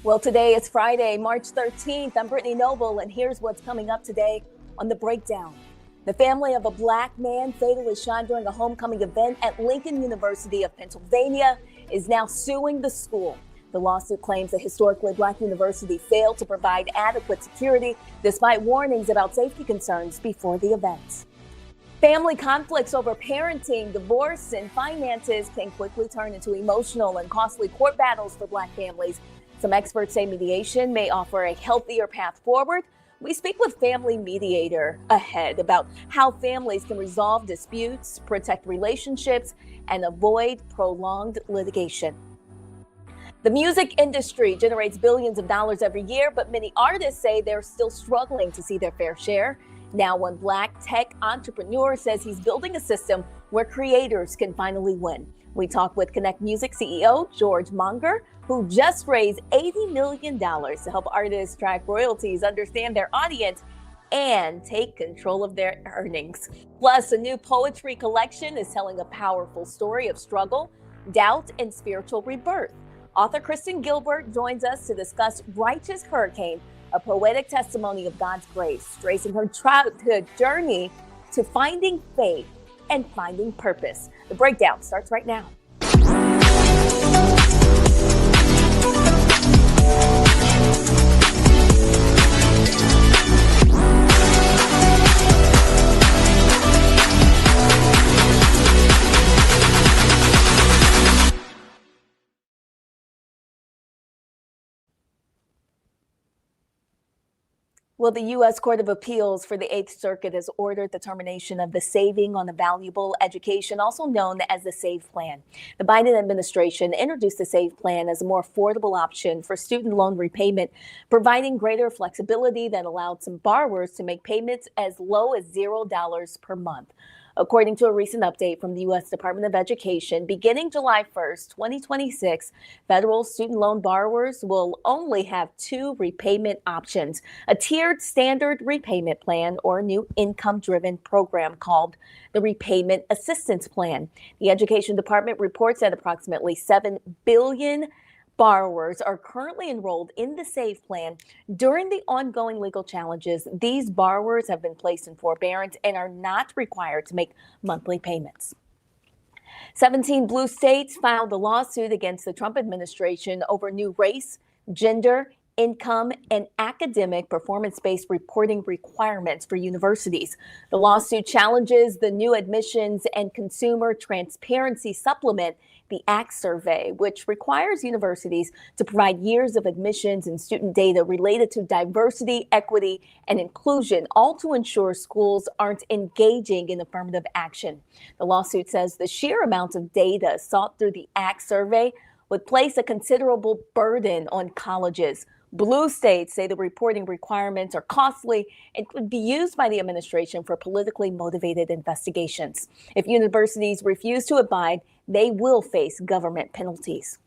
Well, today is Friday, March 13th. I'm Brittany Noble, and here's what's coming up today on The Breakdown. The family of a black man fatally shot during a homecoming event at Lincoln University of Pennsylvania is now suing the school. The lawsuit claims the historically black university failed to provide adequate security despite warnings about safety concerns before the event. Family conflicts over parenting, divorce, and finances can quickly turn into emotional and costly court battles for black families. Some experts say mediation may offer a healthier path forward. We speak with family mediator ahead about how families can resolve disputes, protect relationships, and avoid prolonged litigation. The music industry generates billions of dollars every year, but many artists say they're still struggling to see their fair share. Now, one black tech entrepreneur says he's building a system where creators can finally win. We talk with Connect Music CEO George Monger, who just raised $80 million to help artists track royalties, understand their audience, and take control of their earnings. Plus, a new poetry collection is telling a powerful story of struggle, doubt, and spiritual rebirth. Author Kristen Gilbert joins us to discuss Righteous Hurricane, a poetic testimony of God's grace, tracing her childhood journey to finding faith and finding purpose. The Breakdown starts right now. Well, the U.S. Court of Appeals for the Eighth Circuit has ordered the termination of the Saving on the Valuable Education, also known as the SAVE Plan. The Biden administration introduced the SAVE Plan as a more affordable option for student loan repayment, providing greater flexibility that allowed some borrowers to make payments as low as $0 per month. According to a recent update from the U.S. Department of Education, beginning July 1st, 2026, federal student loan borrowers will only have two repayment options: a tiered standard repayment plan or a new income-driven program called the Repayment Assistance Plan. The Education Department reports that approximately 7 billion borrowers are currently enrolled in the SAVE plan. During the ongoing legal challenges, these borrowers have been placed in forbearance and are not required to make monthly payments. 17 blue states filed a lawsuit against the Trump administration over new race, gender, income, and academic performance-based reporting requirements for universities. The lawsuit challenges the new Admissions and Consumer Transparency Supplement, the ACT survey, which requires universities to provide years of admissions and student data related to diversity, equity, and inclusion, all to ensure schools aren't engaging in affirmative action. The lawsuit says the sheer amount of data sought through the ACT survey would place a considerable burden on colleges. Blue states say the reporting requirements are costly and could be used by the administration for politically motivated investigations. If universities refuse to abide, they will face government penalties.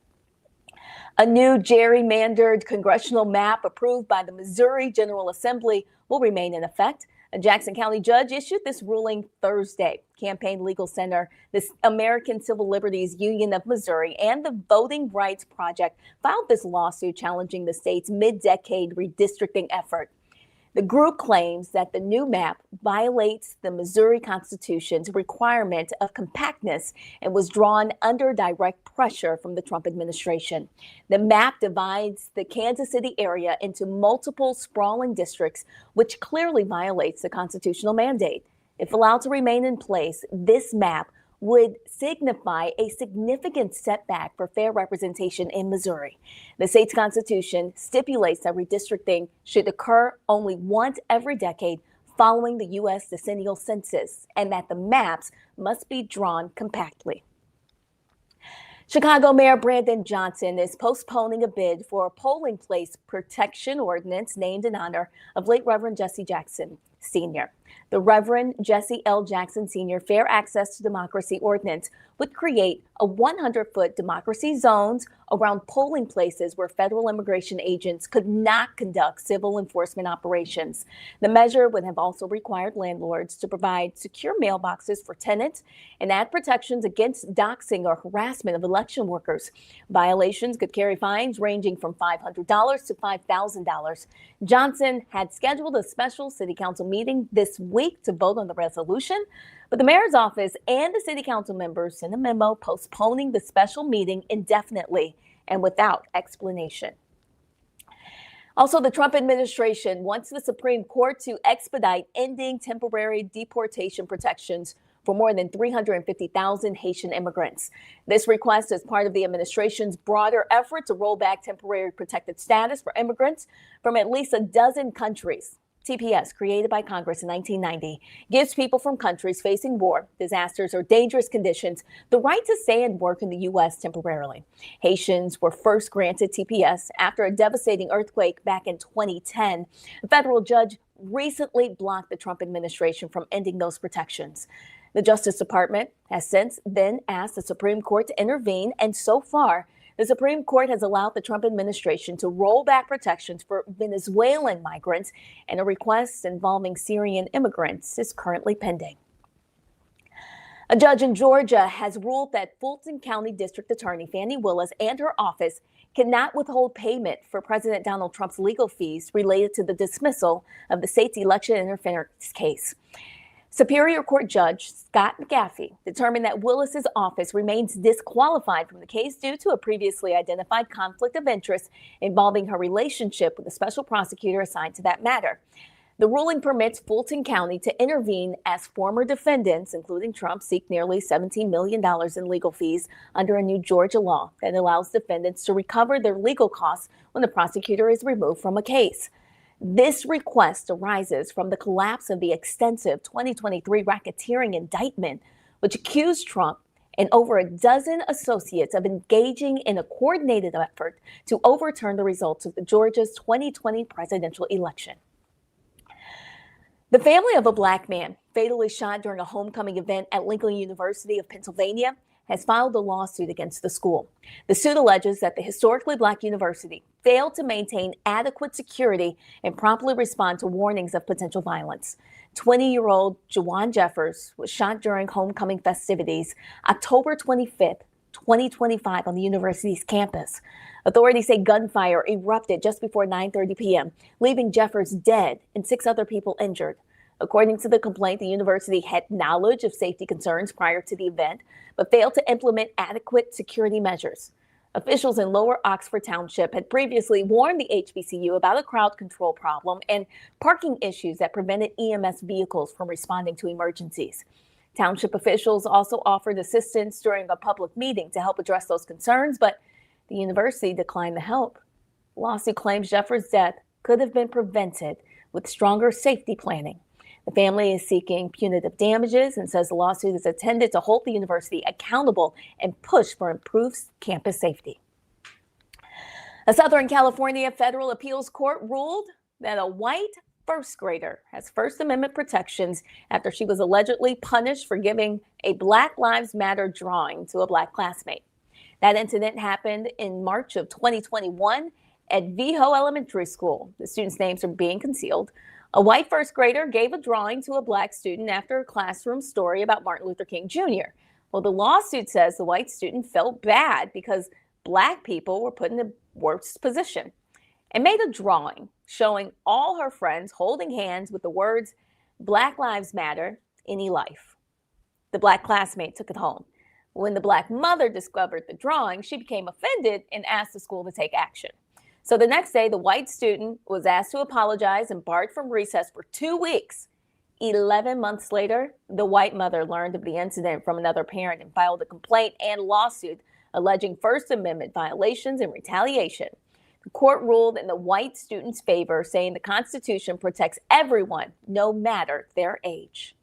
A new gerrymandered congressional map approved by the Missouri General Assembly will remain in effect. A Jackson County judge issued this ruling Thursday. Campaign Legal Center, the American Civil Liberties Union of Missouri, and the Voting Rights Project filed this lawsuit challenging the state's mid-decade redistricting effort. The group claims that the new map violates the Missouri Constitution's requirement of compactness and was drawn under direct pressure from the Trump administration. The map divides the Kansas City area into multiple sprawling districts, which clearly violates the constitutional mandate. If allowed to remain in place, this map would signify a significant setback for fair representation in Missouri. The state's constitution stipulates that redistricting should occur only once every decade following the U.S. decennial census, and that the maps must be drawn compactly. Chicago Mayor Brandon Johnson is postponing a bid for a polling place protection ordinance named in honor of late Reverend Jesse Jackson Sr. The Reverend Jesse L. Jackson Sr. Fair Access to Democracy Ordinance would create a 100-foot democracy zones around polling places where federal immigration agents could not conduct civil enforcement operations. The measure would have also required landlords to provide secure mailboxes for tenants and add protections against doxing or harassment of election workers. Violations could carry fines ranging from $500 to $5,000. Johnson had scheduled a special city council meeting this week to vote on the resolution, but the mayor's office and the city council members sent a memo postponing the special meeting indefinitely and without explanation. Also, the Trump administration wants the Supreme Court to expedite ending temporary deportation protections for more than 350,000 Haitian immigrants. This request is part of the administration's broader effort to roll back temporary protected status for immigrants from at least a dozen countries. TPS, created by Congress in 1990, gives people from countries facing war, disasters, or dangerous conditions the right to stay and work in the U.S. temporarily. Haitians were first granted TPS after a devastating earthquake back in 2010. A federal judge recently blocked the Trump administration from ending those protections. The Justice Department has since then asked the Supreme Court to intervene, and so far, the Supreme Court has allowed the Trump administration to roll back protections for Venezuelan migrants, and a request involving Syrian immigrants is currently pending. A judge in Georgia has ruled that Fulton County District Attorney Fani Willis and her office cannot withhold payment for President Donald Trump's legal fees related to the dismissal of the state's election interference case. Superior Court Judge Scott McAfee determined that Willis's office remains disqualified from the case due to a previously identified conflict of interest involving her relationship with the special prosecutor assigned to that matter. The ruling permits Fulton County to intervene as former defendants, including Trump, seek nearly $17 million in legal fees under a new Georgia law that allows defendants to recover their legal costs when the prosecutor is removed from a case. This request arises from the collapse of the extensive 2023 racketeering indictment, which accused Trump and over a dozen associates of engaging in a coordinated effort to overturn the results of Georgia's 2020 presidential election. The family of a black man fatally shot during a homecoming event at Lincoln University of Pennsylvania has filed a lawsuit against the school. The suit alleges that the historically black university failed to maintain adequate security and promptly respond to warnings of potential violence. 20-year-old Juwan Jeffers was shot during homecoming festivities October 25th, 2025 on the university's campus. Authorities say gunfire erupted just before 9:30 p.m., leaving Jeffers dead and 6 other people injured. According to the complaint, the university had knowledge of safety concerns prior to the event, but failed to implement adequate security measures. Officials in Lower Oxford Township had previously warned the HBCU about a crowd control problem and parking issues that prevented EMS vehicles from responding to emergencies. Township officials also offered assistance during a public meeting to help address those concerns, but the university declined the help. The lawsuit claims Jeffers' death could have been prevented with stronger safety planning. The family is seeking punitive damages and says the lawsuit is intended to hold the university accountable and push for improved campus safety. A Southern California federal appeals court ruled that a white first grader has First Amendment protections after she was allegedly punished for giving a Black Lives Matter drawing to a black classmate. That incident happened in March of 2021 at Viho Elementary School. The students' names are being concealed. A white first grader gave a drawing to a black student after a classroom story about Martin Luther King Jr. Well, the lawsuit says the white student felt bad because black people were put in a worse position and made a drawing showing all her friends holding hands with the words, "Black Lives Matter, any life." The black classmate took it home. When the black mother discovered the drawing, she became offended and asked the school to take action. So the next day, the white student was asked to apologize and barred from recess for 2 weeks. 11 months later, the white mother learned of the incident from another parent and filed a complaint and lawsuit alleging First Amendment violations and retaliation. The court ruled in the white student's favor, saying the Constitution protects everyone, no matter their age.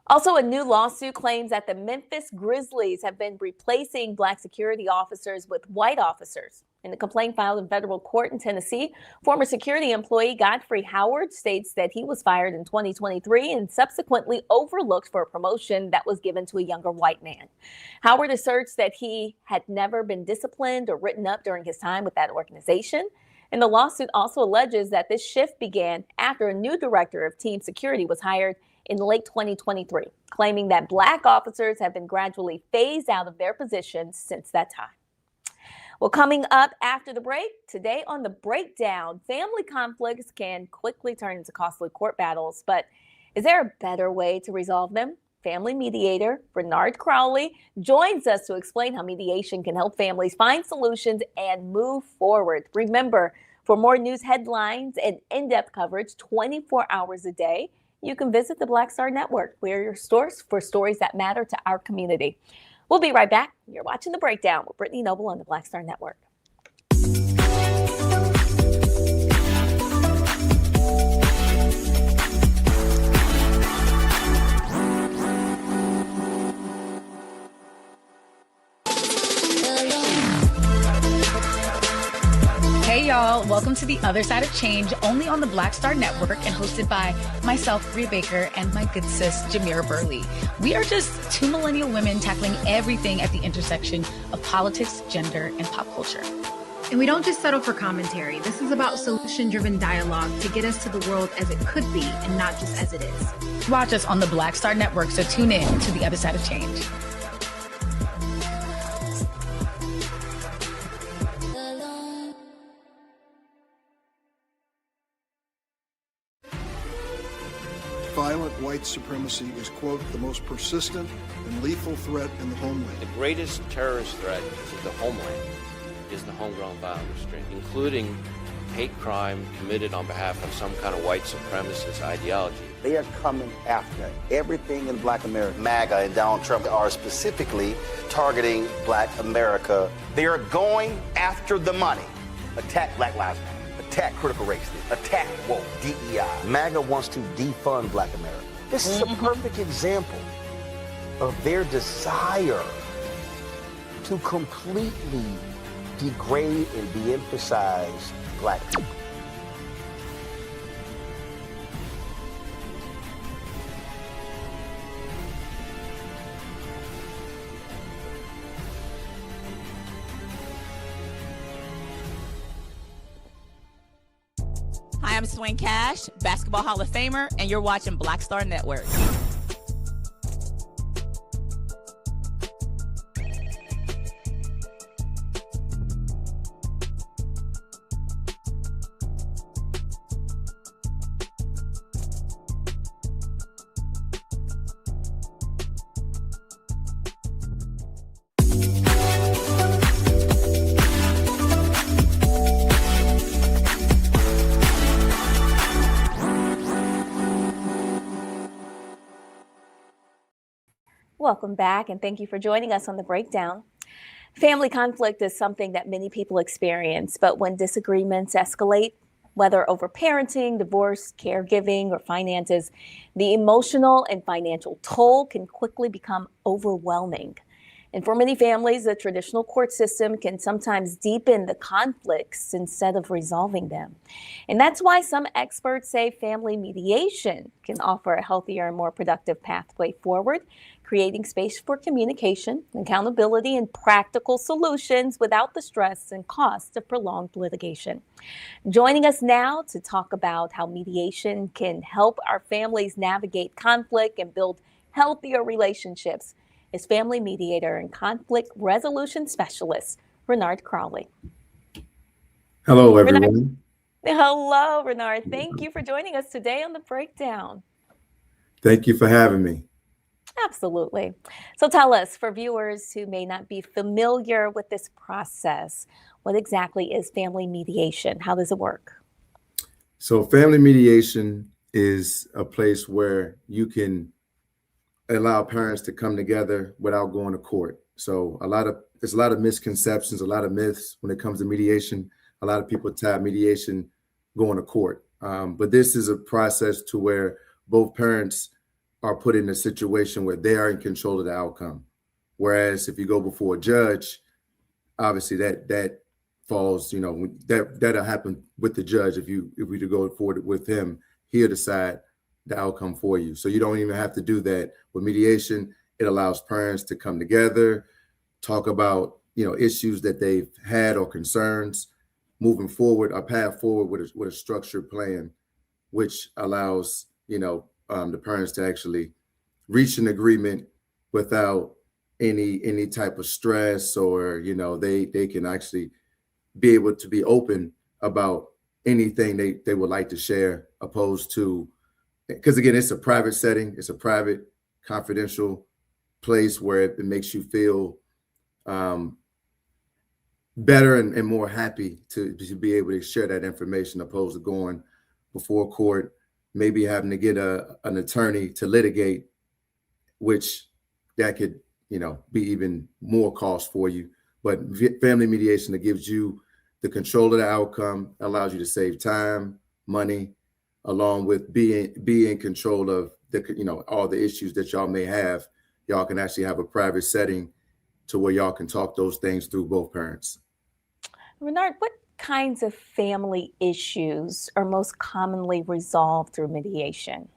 Also, a new lawsuit claims that the Memphis Grizzlies have been replacing black security officers with white officers. In the complaint filed in federal court in Tennessee, former security employee Godfrey Howard states that he was fired in 2023 and subsequently overlooked for a promotion that was given to a younger white man. Howard asserts that he had never been disciplined or written up during his time with that organization. And the lawsuit also alleges that this shift began after a new director of team security was hired in late 2023, claiming that black officers have been gradually phased out of their positions since that time. Well, coming up after the break, today on The Breakdown, family conflicts can quickly turn into costly court battles, but is there a better way to resolve them? Family mediator Bernard Crowley joins us to explain how mediation can help families find solutions and move forward. Remember, for more news headlines and in-depth coverage 24 hours a day, you can visit the Black Star Network. We're your source for stories that matter to our community. We'll be right back. You're watching The Breakdown with Brittany Noble on the Black Star Network. Hey y'all, welcome to The Other Side of Change, only on the Black Star Network and hosted by myself, Bria Baker, and my good sis, Jamira Burley. We are just two millennial women tackling everything at the intersection of politics, gender, and pop culture. And we don't just settle for commentary. This is about solution-driven dialogue to get us to the world as it could be and not just as it is. Watch us on the Black Star Network, so tune in to The Other Side of Change. Violent white supremacy is, quote, the most persistent and lethal threat in the homeland. The greatest terrorist threat to the homeland is the homegrown violence stream, including hate crime committed on behalf of some kind of white supremacist ideology. They are coming after everything in Black America. MAGA and Donald Trump are specifically targeting Black America. They are going after the money. Attack Black Lives Matter. Attack critical race theory, attack woke, DEI. MAGA wants to defund Black America. This is a perfect example of their desire to completely degrade and de-emphasize Black people. Hi, I'm Swing Cash, Basketball Hall of Famer, and you're watching Black Star Network. Welcome back, and thank you for joining us on The Breakdown. Family conflict is something that many people experience, but when disagreements escalate, whether over parenting, divorce, caregiving, or finances, the emotional and financial toll can quickly become overwhelming. And for many families, the traditional court system can sometimes deepen the conflicts instead of resolving them. And that's why some experts say family mediation can offer a healthier and more productive pathway forward, creating space for communication, accountability, and practical solutions without the stress and cost of prolonged litigation. Joining us now to talk about how mediation can help our families navigate conflict and build healthier relationships is family mediator and conflict resolution specialist, Bernard Crowley. Hello, everyone. Hello, Bernard. Thank you for joining us today on The Breakdown. Thank you for having me. Absolutely. So tell us, for viewers who may not be familiar with this process, what exactly is family mediation? How does it work? So family mediation is a place where you can allow parents to come together without going to court. So there's a lot of misconceptions, a lot of myths when it comes to mediation. A lot of people tie mediation going to court. But this is a process to where both parents are put in a situation where they are in control of the outcome. Whereas if you go before a judge, obviously that falls, that'll happen with the judge. If we to go forward with him, he'll decide the outcome for you. So you don't even have to do that. With mediation, it allows parents to come together, talk about, issues that they've had or concerns, moving forward, a path forward with a structured plan, which allows, the parents to actually reach an agreement without any type of stress, or they can actually be able to be open about anything they would like to share, opposed to, because again, it's a private setting, it's a private, confidential place where it makes you feel better and more happy to be able to share that information, opposed to going before court, maybe having to get an attorney to litigate, which that could be even more cost for you. But family mediation, that gives you the control of the outcome, allows you to save time, money, along with being in control of the all the issues that y'all may have. Y'all can actually have a private setting to where y'all can talk those things through, both parents. Renard, what kinds of family issues are most commonly resolved through mediation?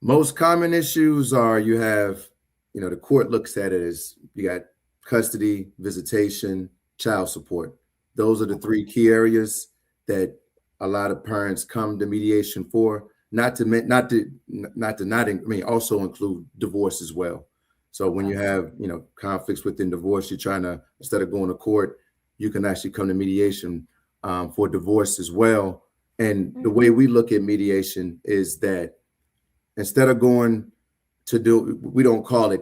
Most common issues are, you have, the court looks at it as, you got custody, visitation, child support. Those are the three key areas that a lot of parents come to mediation for. Also include divorce as well. So when you have, conflicts within divorce, you're trying to, instead of going to court, you can actually come to mediation for divorce as well. And the way we look at mediation is that instead of going to we don't call it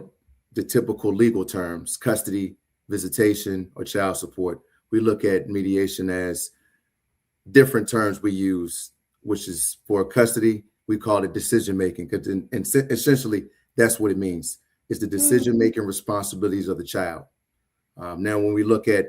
the typical legal terms, custody, visitation, or child support. We look at mediation as different terms we use, which is, for custody, we call it decision-making, because essentially that's what it means. It's the decision-making responsibilities of the child. Now, when we look at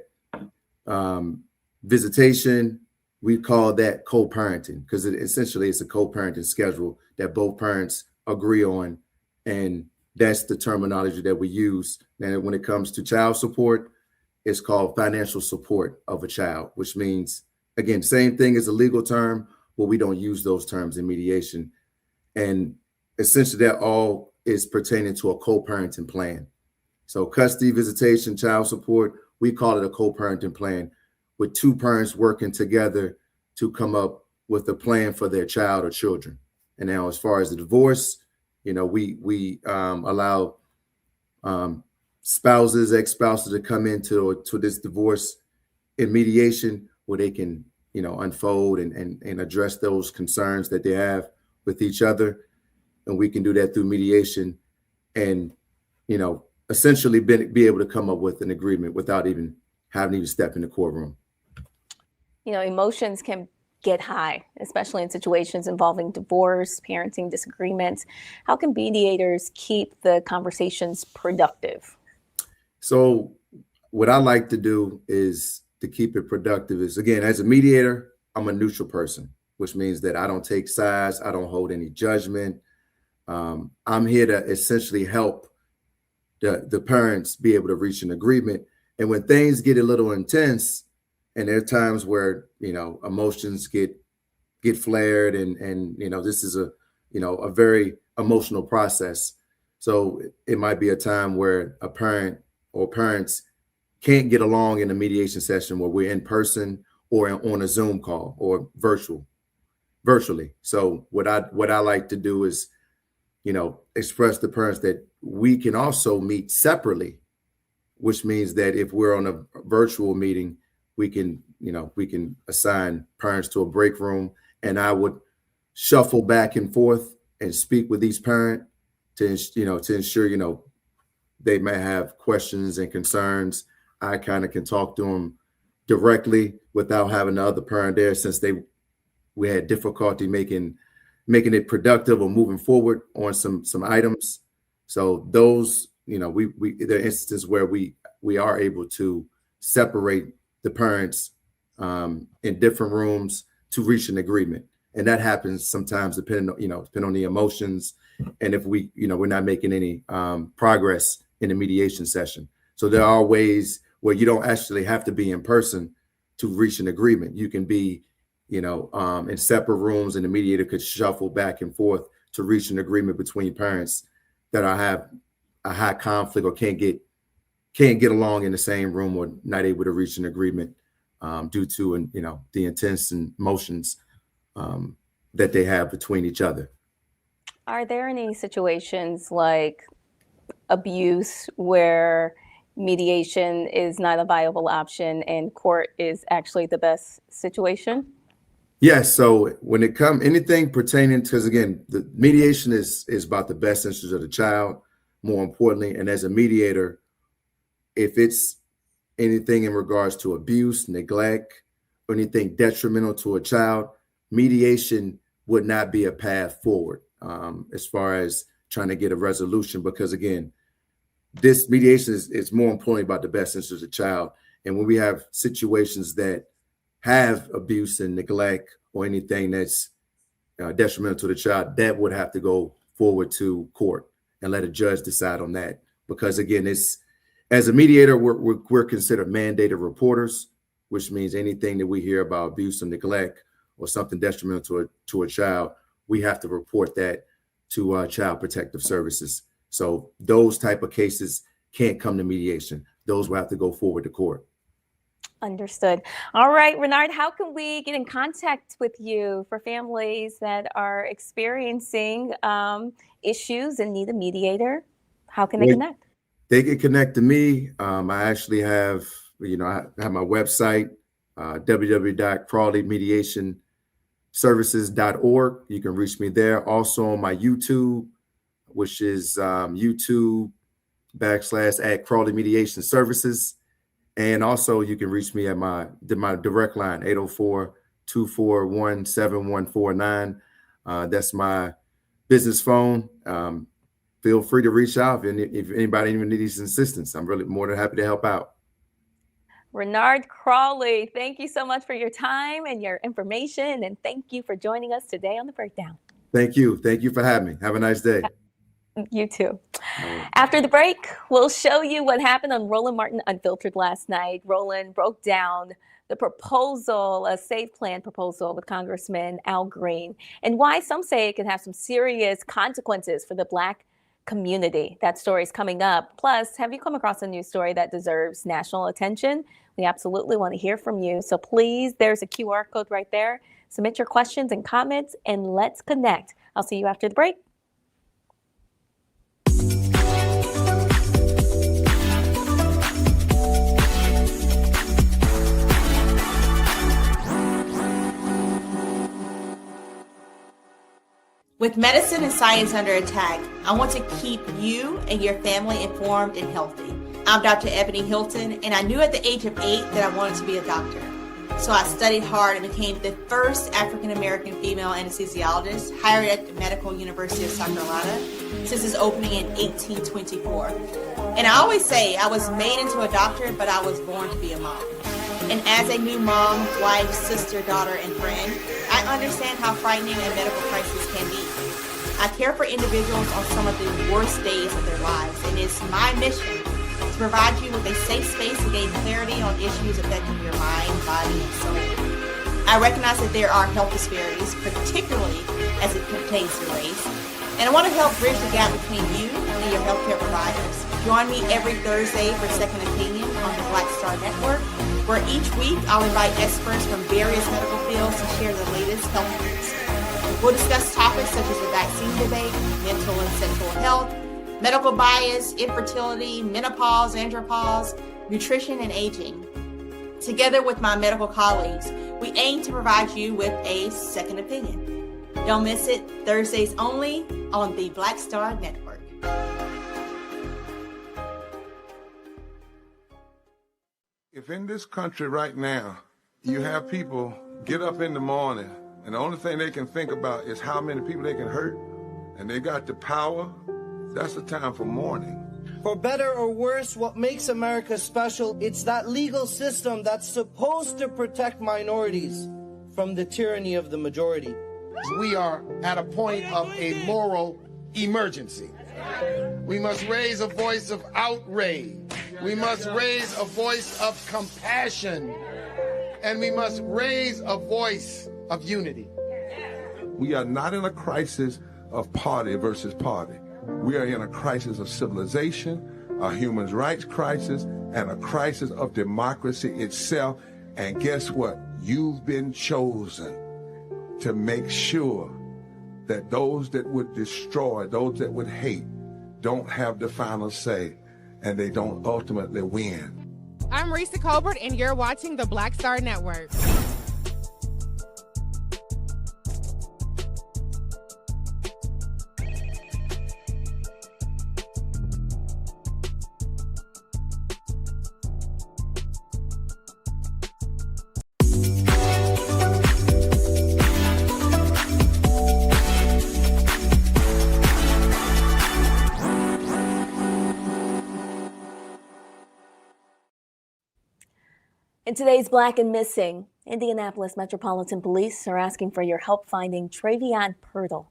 visitation, we call that co-parenting, because essentially it's a co-parenting schedule that both parents agree on, and that's the terminology that we use. And when it comes to child support, it's called financial support of a child, which means, again, same thing as a legal term, but we don't use those terms in mediation. And essentially that all is pertaining to a co-parenting plan. So custody, visitation, child support, we call it a co-parenting plan, with two parents working together to come up with a plan for their child or children. And now, as far as the divorce, we allow spouses, ex-spouses to come into this divorce in mediation, where they can, unfold and address those concerns that they have with each other. And we can do that through mediation, and, essentially be able to come up with an agreement without even having to step in the courtroom. Emotions can get high, especially in situations involving divorce, parenting disagreements. How can mediators keep the conversations productive? So what I like to do is, to keep it productive, is, again, as a mediator, I'm a neutral person, which means that I don't take sides. I don't hold any judgment. I'm here to essentially help the parents be able to reach an agreement. And when things get a little intense, and there are times where, emotions get flared, and this is a very emotional process. So it might be a time where a parent or parents can't get along in a mediation session, where we're in person or on a Zoom call or virtually. So what I like to do is, express to parents that we can also meet separately, which means that if we're on a virtual meeting, we can assign parents to a break room, and I would shuffle back and forth and speak with each parent to ensure, they may have questions and concerns. I kind of can talk to them directly without having the other parent there, since we had difficulty making it productive or moving forward on some items. So those, there are instances where we are able to separate the parents in different rooms to reach an agreement. And that happens sometimes depending on the emotions, and if we're not making any progress in a mediation session. So there are ways where you don't actually have to be in person to reach an agreement. You can be, in separate rooms, and the mediator could shuffle back and forth to reach an agreement between parents that have a high conflict or can't get along in the same room, or not able to reach an agreement due to the intense emotions that they have between each other. Are there any situations like abuse where mediation is not a viable option and court is actually the best situation? Yes. So when it comes anything pertaining to, because again, the mediation is about the best interest of the child, more importantly. And as a mediator, if it's anything in regards to abuse, neglect, or anything detrimental to a child, mediation would not be a path forward as far as trying to get a resolution. Because again, this mediation is more importantly about the best interest of the child. And when we have situations that have abuse and neglect or anything that's detrimental to the child, that would have to go forward to court and let a judge decide on that. Because again, it's, as a mediator, we're considered mandated reporters, which means anything that we hear about abuse and neglect or something detrimental to a child, we have to report that to Child Protective Services. So those type of cases can't come to mediation. Those will have to go forward to court. Understood. All right, Renard, how can we get in contact with you for families that are experiencing issues and need a mediator? How can they connect? They can connect to me. I actually have, I have my website, www.crawleymediationservices.org. You can reach me there. Also on my YouTube, which is YouTube.com/Crawley Mediation Services. And also you can reach me at my direct line, 804-241-7149. That's my business phone. Feel free to reach out if anybody even needs assistance. I'm really more than happy to help out. Renard Crawley, thank you so much for your time and your information. And thank you for joining us today on The Breakdown. Thank you. Thank you for having me. Have a nice day. You too. After the break, we'll show you what happened on Roland Martin Unfiltered last night. Roland broke down the proposal, a safe plan proposal with Congressman Al Green, and why some say it could have some serious consequences for the Black community. That story is coming up. Plus, have you come across a news story that deserves national attention? We absolutely want to hear from you. So please, there's a QR code right there. Submit your questions and comments, and let's connect. I'll see you after the break. With medicine and science under attack, I want to keep you and your family informed and healthy. I'm Dr. Ebony Hilton, and I knew at the age of 8 that I wanted to be a doctor. So I studied hard and became the first African-American female anesthesiologist hired at the Medical University of South Carolina since its opening in 1824. And I always say I was made into a doctor, but I was born to be a mom. And as a new mom, wife, sister, daughter, and friend, I understand how frightening a medical crisis can be. I care for individuals on some of the worst days of their lives, and it's my mission to provide you with a safe space to gain clarity on issues affecting your mind, body, and soul. I recognize that there are health disparities, particularly as it pertains to race, and I want to help bridge the gap between you and your healthcare providers. Join me every Thursday for Second Opinion on the Black Star Network, where each week I'll invite experts from various medical fields to share the latest health news. We'll discuss topics such as the vaccine debate, mental and sexual health, medical bias, infertility, menopause, andropause, nutrition, and aging. Together with my medical colleagues, we aim to provide you with a second opinion. Don't miss it, Thursdays only on the Black Star Network. If in this country right now, you have people get up in the morning and the only thing they can think about is how many people they can hurt, and they got the power, that's the time for mourning. For better or worse, what makes America special, it's that legal system that's supposed to protect minorities from the tyranny of the majority. We are at a point of a moral emergency. We must raise a voice of outrage. We must raise a voice of compassion. And we must raise a voice of unity. We are not in a crisis of party versus party. We are in a crisis of civilization, a human rights crisis, and a crisis of democracy itself. And guess what? You've been chosen to make sure that those that would destroy, those that would hate, don't have the final say, and they don't ultimately win. I'm Risa Colbert, and you're watching the Black Star Network. In today's Black and Missing, Indianapolis Metropolitan Police are asking for your help finding Travion Pirtle.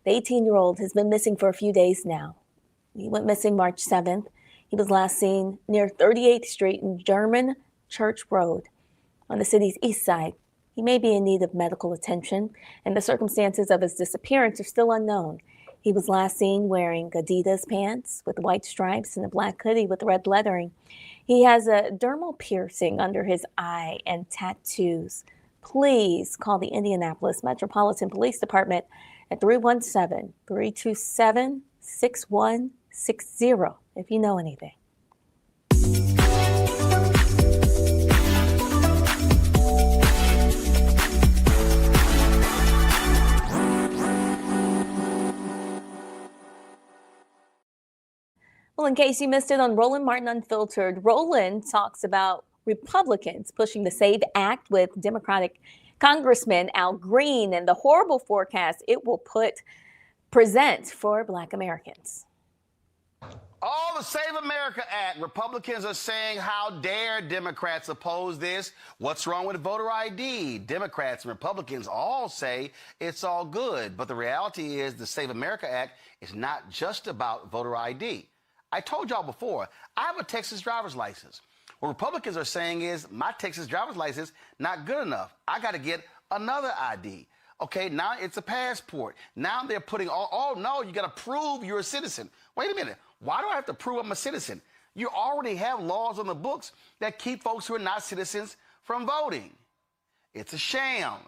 The 18-year-old has been missing for a few days now. He went missing March 7th. He was last seen near 38th Street and German Church Road on the city's east side. He may be in need of medical attention, and the circumstances of his disappearance are still unknown. He was last seen wearing Adidas pants with white stripes and a black hoodie with red lettering. He has a dermal piercing under his eye and tattoos. Please call the Indianapolis Metropolitan Police Department at 317-327-6160 if you know anything. Well, in case you missed it on Roland Martin Unfiltered, Roland talks about Republicans pushing the SAVE Act with Democratic Congressman Al Green and the horrible forecast it will present for Black Americans. All the Save America Act, Republicans are saying, how dare Democrats oppose this? What's wrong with voter ID? Democrats and Republicans all say it's all good. But the reality is the Save America Act is not just about voter ID. I told y'all before, I have a Texas driver's license. What Republicans are saying is my Texas driver's license not good enough. I got to get another ID. Okay, now it's a passport. Now they're putting, oh no, you got to prove you're a citizen. Wait a minute. Why do I have to prove I'm a citizen? You already have laws on the books that keep folks who are not citizens from voting. It's a sham.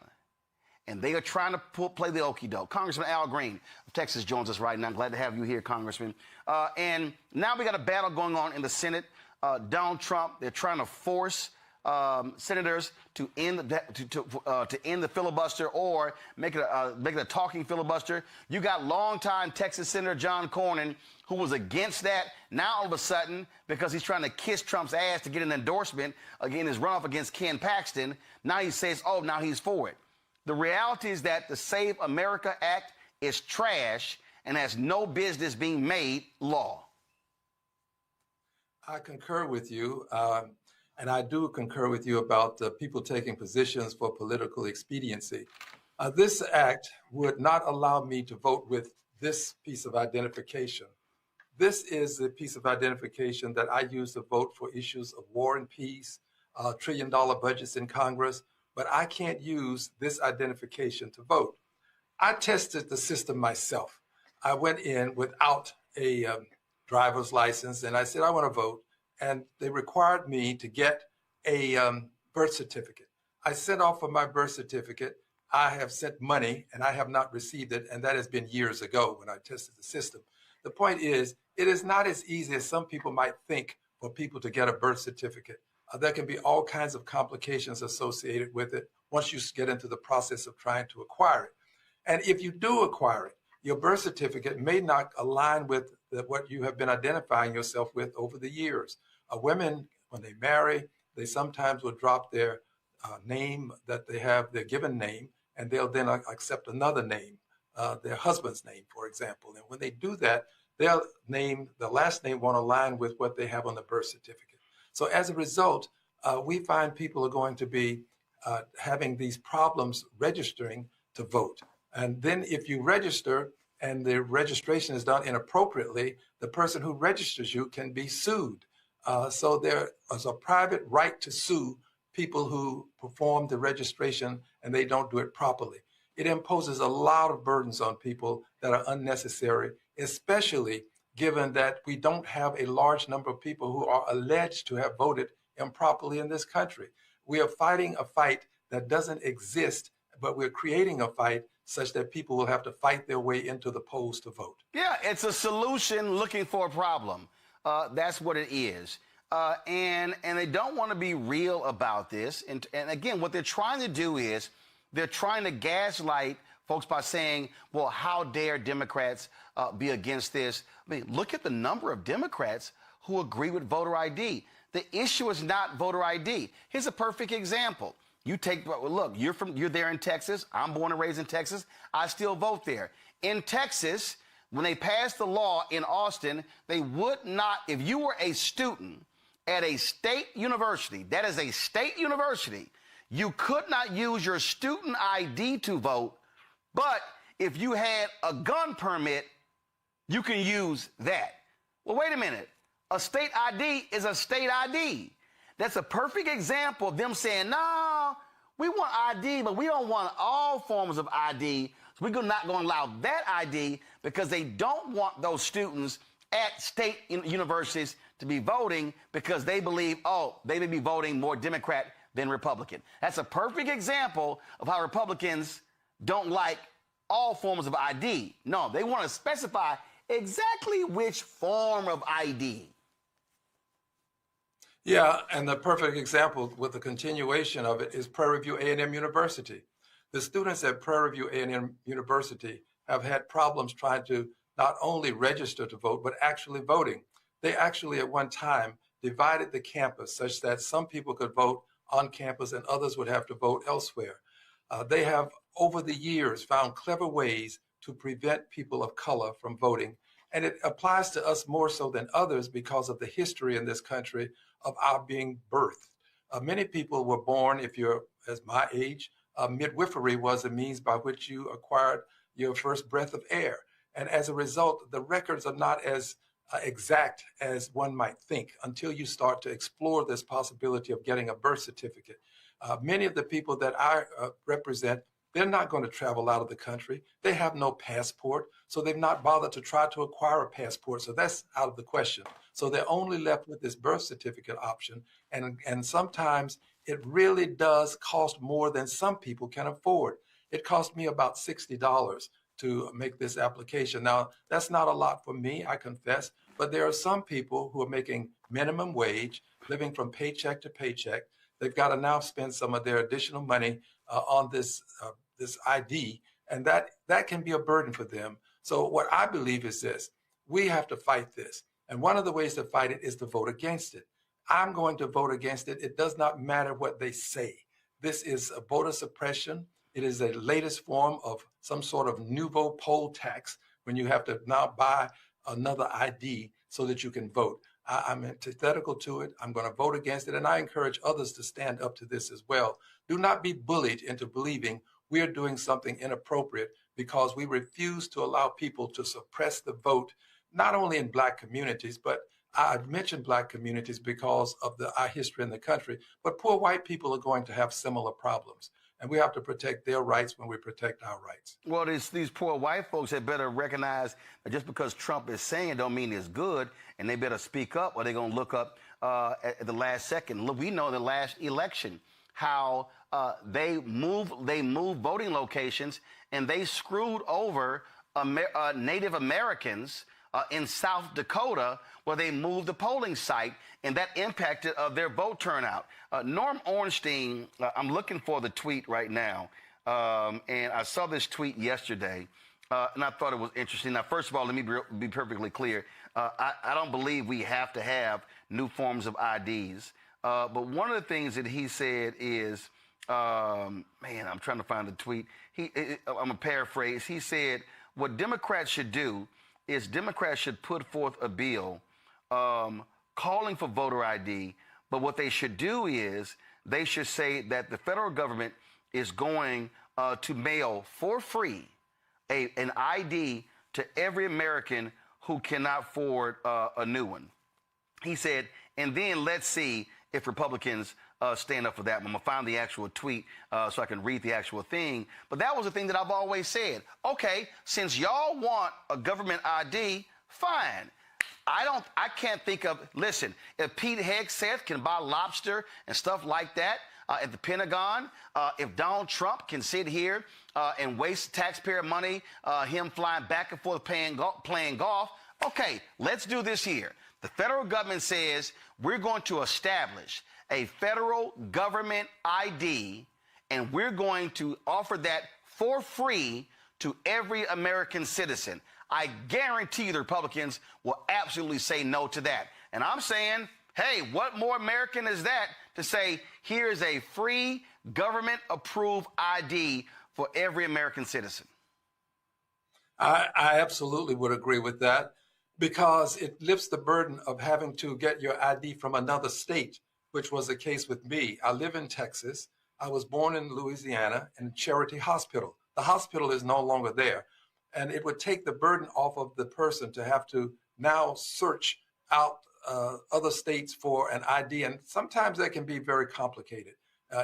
And they are trying to play the okie doke. Congressman Al Green of Texas joins us right now. I'm glad to have you here, Congressman. And now we got a battle going on in the Senate. Donald Trump, they're trying to force senators to end the filibuster or make it a talking filibuster. You got longtime Texas Senator John Cornyn, who was against that. Now all of a sudden, because he's trying to kiss Trump's ass to get an endorsement again his runoff against Ken Paxton, now he says, oh, now he's for it. The reality is that the Save America Act is trash and has no business being made law. I concur with you, and I do concur with you about people taking positions for political expediency. This act would not allow me to vote with this piece of identification. This is the piece of identification that I use to vote for issues of war and peace, $1 trillion budgets in Congress, but I can't use this identification to vote. I tested the system myself. I went in without a driver's license and I said, I want to vote. And they required me to get a birth certificate. I sent off for my birth certificate. I have sent money and I have not received it. And that has been years ago when I tested the system. The point is, it is not as easy as some people might think for people to get a birth certificate. There can be all kinds of complications associated with it once you get into the process of trying to acquire it. And if you do acquire it, your birth certificate may not align with what you have been identifying yourself with over the years. Women, when they marry, they sometimes will drop their name that they have, their given name, and they'll then accept another name, their husband's name, for example. And when they do that, their name, the last name won't align with what they have on the birth certificate. So as a result, we find people are going to be having these problems registering to vote. And then if you register and the registration is done inappropriately, the person who registers you can be sued. So there is a private right to sue people who perform the registration and they don't do it properly. It imposes a lot of burdens on people that are unnecessary, especially given that we don't have a large number of people who are alleged to have voted improperly in this country. We are fighting a fight that doesn't exist, but we're creating a fight such that people will have to fight their way into the polls to vote. Yeah, it's a solution looking for a problem. That's what it is. And they don't want to be real about this. And again, what they're trying to do is they're trying to gaslight folks by saying, well, how dare Democrats be against this? I mean, look at the number of Democrats who agree with voter ID. The issue is not voter ID. Here's a perfect example. You take, look, you're there in Texas. I'm born and raised in Texas. I still vote there. In Texas, when they passed the law in Austin, they would not, if you were a student at a state university, that is a state university, you could not use your student ID to vote, but if you had a gun permit, you can use that. Well, wait a minute. A state ID is a state ID. That's a perfect example of them saying, no, we want ID, but we don't want all forms of ID. So we're not going to allow that ID because they don't want those students at state universities to be voting because they believe, oh, they may be voting more Democrat than Republican. That's a perfect example of how Republicans don't like all forms of ID. No, they want to specify exactly which form of ID. Yeah, and the perfect example with the continuation of it is Prairie View A&M University. The students at Prairie View A&M University have had problems trying to not only register to vote, but actually voting. They actually at one time divided the campus such that some people could vote on campus and others would have to vote elsewhere. They have, over the years, found clever ways to prevent people of color from voting. And it applies to us more so than others because of the history in this country of our being birthed. Many people were born, if you're as my age, midwifery was a means by which you acquired your first breath of air. And as a result, the records are not as exact as one might think until you start to explore this possibility of getting a birth certificate. Many of the people that I represent, they're not going to travel out of the country. They have no passport, so they've not bothered to try to acquire a passport. So that's out of the question. So they're only left with this birth certificate option. And sometimes it really does cost more than some people can afford. It cost me about $60 to make this application. Now, that's not a lot for me, I confess, but there are some people who are making minimum wage, living from paycheck to paycheck. They've got to now spend some of their additional money on this ID, and that can be a burden for them. So what I believe is this: we have to fight this. And one of the ways to fight it is to vote against it. I'm going to vote against it. It does not matter what they say. This is a voter suppression. It is a latest form of some sort of nouveau poll tax when you have to now buy another ID so that you can vote. I'm antithetical to it. I'm going to vote against it. And I encourage others to stand up to this as well. Do not be bullied into believing we are doing something inappropriate because we refuse to allow people to suppress the vote, not only in Black communities, but I mentioned Black communities because of our history in the country, but poor white people are going to have similar problems. And we have to protect their rights when we protect our rights. Well, these poor white folks had better recognize that just because Trump is saying it don't mean it's good, and they better speak up or they're going to look up at the last second. Look, we know the last election how they moved voting locations and they screwed over Native Americans in South Dakota, where they moved the polling site, and that impacted their vote turnout. Norm Ornstein, I'm looking for the tweet right now, and I saw this tweet yesterday, and I thought it was interesting. Now, first of all, let me be perfectly clear. I don't believe we have to have new forms of IDs, but one of the things that he said is, man, I'm trying to find the tweet. I'm going to paraphrase. He said, what Democrats should do is Democrats should put forth a bill calling for voter ID, but what they should do is they should say that the federal government is going to mail for free an ID to every American who cannot afford a new one. He said, and then let's see if Republicans stand up for that. I'm going to find the actual tweet so I can read the actual thing. But that was the thing that I've always said. Okay, since y'all want a government ID, fine. I can't think of, listen, if Pete Hegseth can buy lobster and stuff like that at the Pentagon, if Donald Trump can sit here and waste taxpayer money, him flying back and forth playing golf. Okay, let's do this here. The federal government says we're going to establish a federal government ID, and we're going to offer that for free to every American citizen. I guarantee you the Republicans will absolutely say no to that. And I'm saying, hey, what more American is that to say, here's a free government-approved ID for every American citizen? I absolutely would agree with that, because it lifts the burden of having to get your ID from another state, which was the case with me. I live in Texas. I was born in Louisiana in Charity Hospital. The hospital is no longer there. And it would take the burden off of the person to have to now search out other states for an ID. And sometimes that can be very complicated.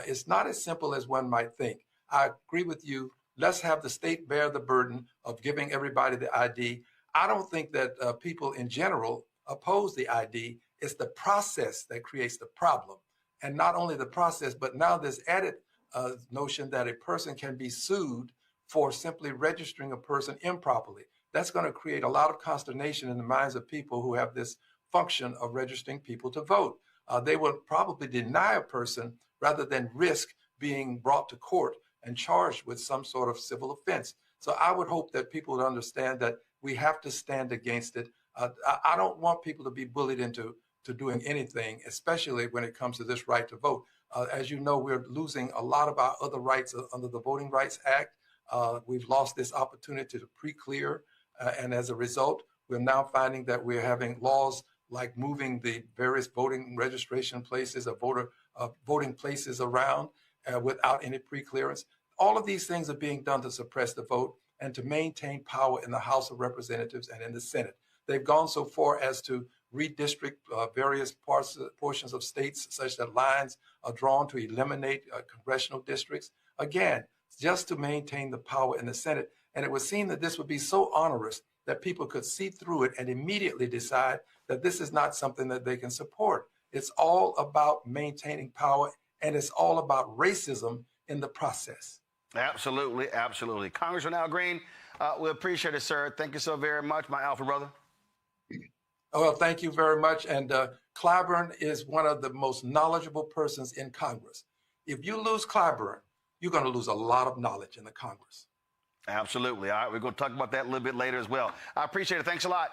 It's not as simple as one might think. I agree with you. Let's have the state bear the burden of giving everybody the ID. I don't think that people in general oppose the ID. It's the process that creates the problem. And not only the process, but now this added notion that a person can be sued for simply registering a person improperly. That's going to create a lot of consternation in the minds of people who have this function of registering people to vote. They will probably deny a person rather than risk being brought to court and charged with some sort of civil offense. So I would hope that people would understand that we have to stand against it. I don't want people to be bullied into doing anything, especially when it comes to this right to vote. As you know, we're losing a lot of our other rights under the Voting Rights Act. We've lost this opportunity to pre-clear, and as a result, we're now finding that we're having laws like moving the various voting registration places or voting places around without any pre-clearance. All of these things are being done to suppress the vote and to maintain power in the House of Representatives and in the Senate. They've gone so far as to redistrict various portions of states such that lines are drawn to eliminate congressional districts. Again, just to maintain the power in the Senate. And it would seem that this would be so onerous that people could see through it and immediately decide that this is not something that they can support. It's all about maintaining power, and it's all about racism in the process. Absolutely, absolutely. Congressman Al Green, we appreciate it, sir. Thank you so very much, my alpha brother. Well, thank you very much. And Clyburn is one of the most knowledgeable persons in Congress. If you lose Clyburn, you're going to lose a lot of knowledge in the Congress. Absolutely. All right, we're going to talk about that a little bit later as well. I appreciate it. Thanks a lot.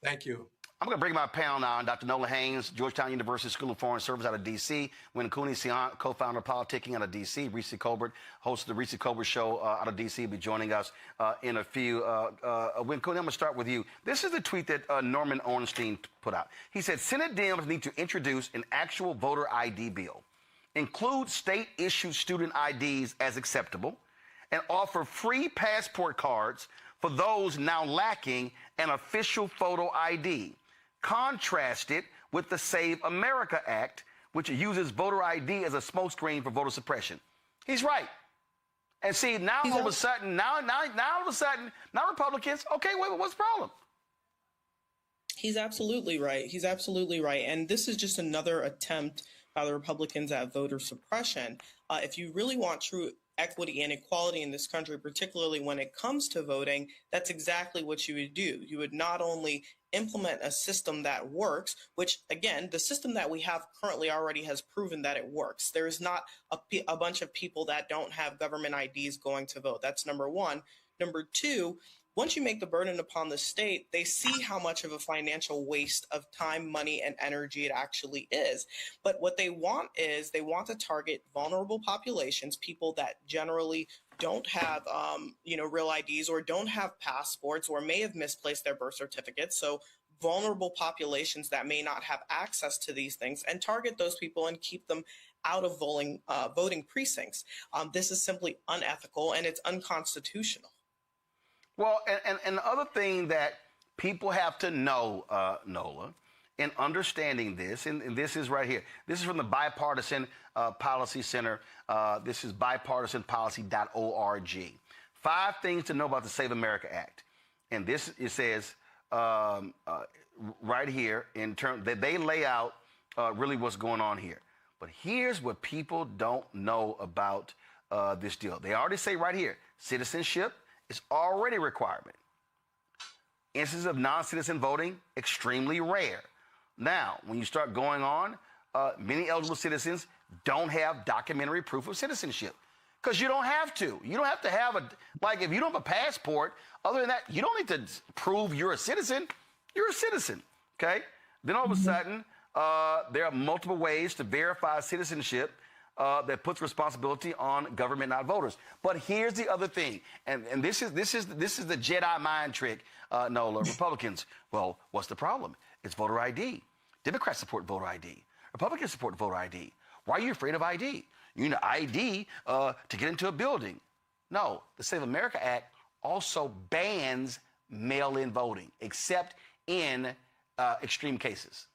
Thank you. I'm going to bring my panel now on Dr. Nola Haynes, Georgetown University School of Foreign Service out of D.C., Win Cooney, co-founder of Politicking out of D.C., Reese Colbert, host of the Reese Colbert Show out of D.C., will be joining us in a few. Win Cooney, I'm going to start with you. This is the tweet that Norman Ornstein put out. He said, Senate Dems need to introduce an actual voter ID bill, include state-issued student IDs as acceptable, and offer free passport cards for those now lacking an official photo ID. Contrast it with the Save America Act, which uses voter ID as a smokescreen for voter suppression. He's right. And see, now all of a sudden, now Republicans, okay, wait, what's the problem? He's absolutely right. He's absolutely right. And this is just another attempt by the Republicans at voter suppression. If you really want true equity and equality in this country, particularly when it comes to voting, that's exactly what you would do. You would not only implement a system that works, which again, the system that we have currently already has proven that it works. There is not a bunch of people that don't have government IDs going to vote. That's number one. Number two, once you make the burden upon the state, they see how much of a financial waste of time, money, and energy it actually is. But what they want is they want to target vulnerable populations, people that generally don't have, real IDs or don't have passports or may have misplaced their birth certificates. So vulnerable populations that may not have access to these things, and target those people and keep them out of voting precincts. This is simply unethical and it's unconstitutional. Well, and the other thing that people have to know, Nola, in understanding this, and this is right here. This is from the Bipartisan Policy Center. This is bipartisanpolicy.org. 5 things to know about the Save America Act. And this, it says right here, in terms that they lay out really what's going on here. But here's what people don't know about this deal. They already say right here, citizenship is already a requirement. Instances of non-citizen voting, extremely rare. Now, when you start going on, many eligible citizens don't have documentary proof of citizenship because you don't have to. You don't have to have if you don't have a passport, other than that, you don't need to prove you're a citizen. You're a citizen, okay? Then all of a sudden, there are multiple ways to verify citizenship that puts responsibility on government, not voters. But here's the other thing, and this is the Jedi mind trick, Nola. Republicans, well, what's the problem? It's voter ID. Democrats support voter ID. Republicans support voter ID. Why are you afraid of ID? You need an ID to get into a building. No, the Save America Act also bans mail-in voting, except in extreme cases.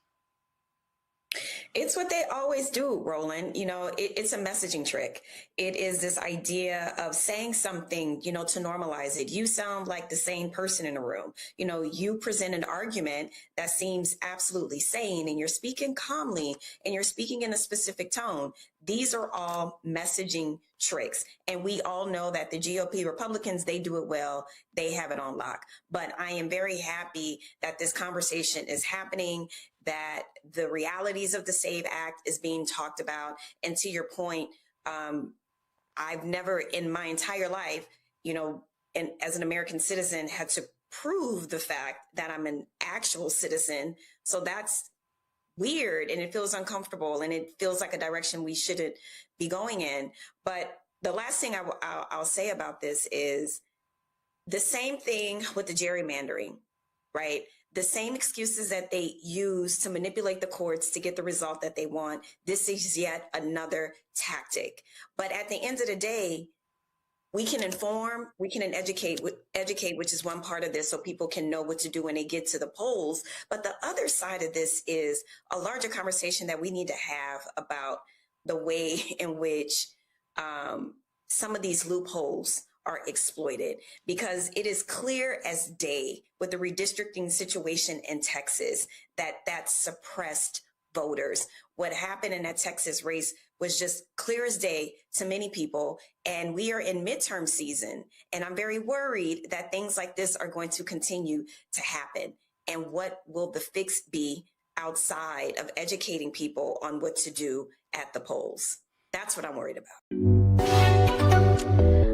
It's what they always do, Roland. You know, it's a messaging trick. It is this idea of saying something, you know, to normalize it. You sound like the sane person in the room. You know, you present an argument that seems absolutely sane and you're speaking calmly and you're speaking in a specific tone. These are all messaging tricks. And we all know that the GOP Republicans, they do it well. They have it on lock. But I am very happy that this conversation is happening, that the realities of the SAVE Act is being talked about. And to your point, I've never in my entire life, you know, and as an American citizen, had to prove the fact that I'm an actual citizen. So that's weird and it feels uncomfortable and it feels like a direction we shouldn't be going in. But the last thing I'll say about this is the same thing with the gerrymandering, right? The same excuses that they use to manipulate the courts to get the result that they want. This is yet another tactic. But at the end of the day, we can inform, we can educate, which is one part of this, so people can know what to do when they get to the polls. But the other side of this is a larger conversation that we need to have about the way in which some of these loopholes are exploited, because it is clear as day with the redistricting situation in Texas that suppressed voters. What happened in that Texas race was just clear as day to many people. And we are in midterm season. And I'm very worried that things like this are going to continue to happen. And what will the fix be outside of educating people on what to do at the polls? That's what I'm worried about.